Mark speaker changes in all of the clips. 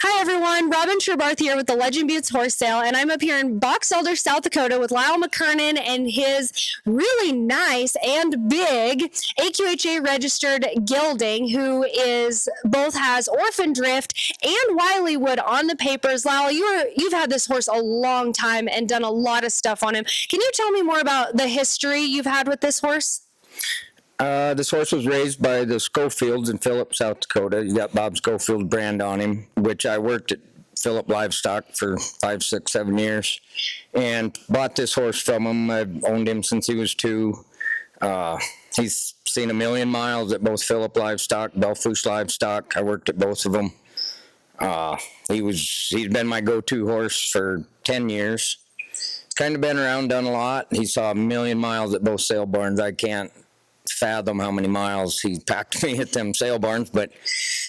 Speaker 1: Hi, everyone. Robin Sherbarth here with the Legend Buttes Horse Sale, and I'm up here in Box Elder, South Dakota with Lyle McKernan and his really nice and big AQHA registered gelding, who is both has Orphan Drift and Wileywood on the papers. Lyle, you've had this horse a long time and done a lot of stuff on him. Can you tell me more about the history you've had with this horse?
Speaker 2: This horse was raised by the Schofields in Phillip, South Dakota. You got Bob Schofield brand on him, which I worked at Phillip Livestock for 5, 6, 7 years, and bought this horse from him. I've owned him since he was 2. He's seen a million miles at both Phillip Livestock, Belfouche Livestock. I worked at both of them. He's been my go-to horse for 10 years. Kind of been around, done a lot. He saw a million miles at both sale barns. I can't fathom how many miles he packed me at them sale barns, but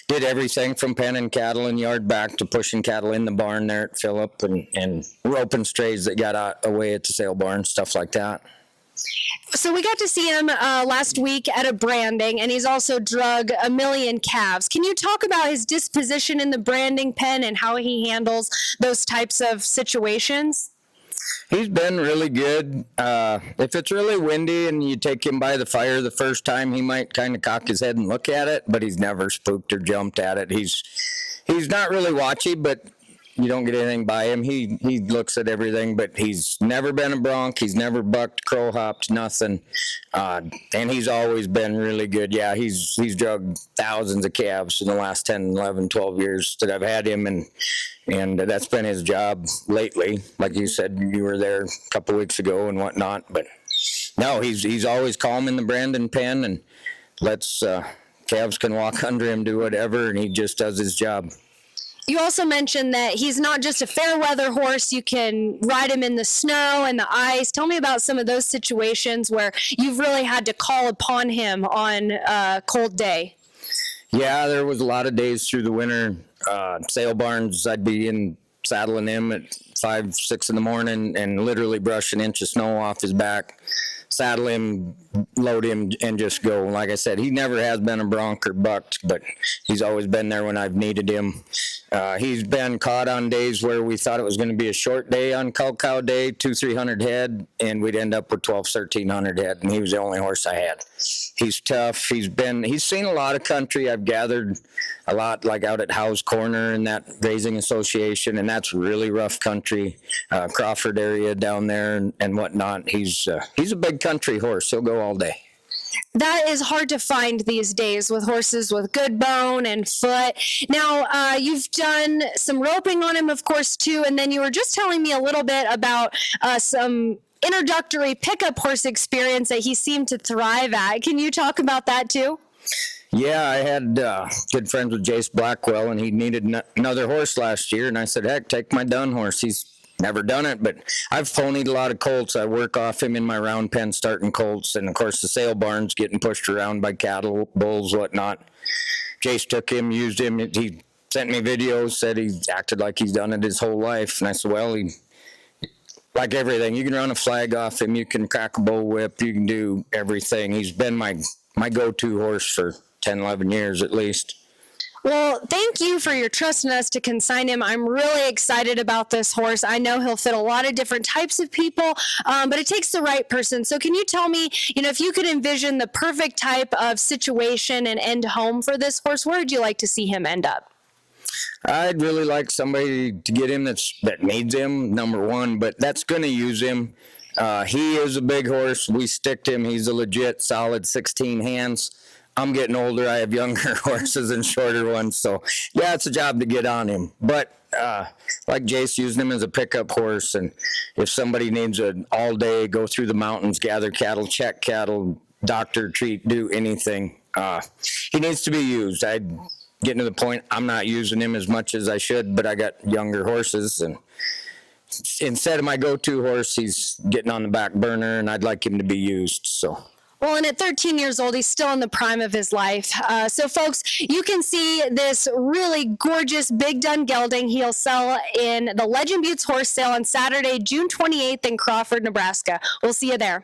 Speaker 2: did everything from penning cattle in yard back to pushing cattle in the barn there at Phillip, and roping strays that got away at the sale barn, stuff like that.
Speaker 1: So we got to see him last week at a branding, and he's also drug a million calves. Can you talk about his disposition in the branding pen and how he handles those types of situations?
Speaker 2: He's been really good. If it's really windy and you take him by the fire the first time, he might kind of cock his head and look at it, but he's never spooked or jumped at it. He's not really watchy, but you don't get anything by him. He looks at everything, but he's never been a bronc. He's never bucked, crow hopped, nothing. And he's always been really good. Yeah, he's drugged thousands of calves in the last 10, 11, 12 years that I've had him, and that's been his job lately. Like you said, you were there a couple weeks ago and whatnot, but no, he's always calm in the branding pen and lets calves can walk under him, do whatever, and he just does his job.
Speaker 1: You also mentioned that he's not just a fair weather horse. You can ride him in the snow and the ice. Tell me about some of those situations where you've really had to call upon him on a cold day.
Speaker 2: Yeah, there was a lot of days through the winter. Sale barns, I'd be in saddling him at 5, 6 in the morning and literally brush an inch of snow off his back, saddle him, load him, and just go. Like I said, he never has been a bronc or bucked, but he's always been there when I've needed him. He's been caught on days where we thought it was going to be a short day on cow day, 200-300 head, and we'd end up with 1,200-1,300 head, and he was the only horse I had. He's tough. He's seen a lot of country. I've gathered a lot, like out at Howe's Corner and that grazing association, and that's really rough country, Crawford area down there and whatnot. He's a big country horse. He'll go all day.
Speaker 1: That is hard to find these days with horses with good bone and foot. Now, you've done some roping on him, of course, too, and then you were just telling me a little bit about some introductory pickup horse experience that he seemed to thrive at. Can you talk about that, too?
Speaker 2: Yeah, I had good friends with Jace Blackwell, and he needed another horse last year, and I said, heck, take my Dun horse. He's never done it, but I've ponied a lot of colts. I work off him in my round pen starting colts, and of course the sale barn's getting pushed around by cattle, bulls, whatnot. Jace took him, used him. He sent me videos, said he acted like he's done it his whole life, and I said, well, he, like everything, you can run a flag off him, you can crack a bull whip, you can do everything. He's been my go-to horse for 10, 11 years at least.
Speaker 1: Well, thank you for your trust in us to consign him. I'm really excited about this horse. I know he'll fit a lot of different types of people, but it takes the right person. So can you tell me, if you could envision the perfect type of situation and end home for this horse, where would you like to see him end up?
Speaker 2: I'd really like somebody to get him that needs him, number one, but that's going to use him. He is a big horse. We sticked him. He's a legit solid 16 hands. I'm getting older. I have younger horses and shorter ones. So, yeah, it's a job to get on him. But like Jace, using him as a pickup horse, and if somebody needs an all-day, go through the mountains, gather cattle, check cattle, doctor, treat, do anything, he needs to be used. I'm getting to the point I'm not using him as much as I should, but I got younger horses, and instead of my go-to horse, he's getting on the back burner, and I'd like him to be used, so...
Speaker 1: Well, and at 13 years old, he's still in the prime of his life. So, folks, you can see this really gorgeous Big Dun gelding. He'll sell in the Legend Buttes Horse Sale on Saturday, June 28th in Crawford, Nebraska. We'll see you there.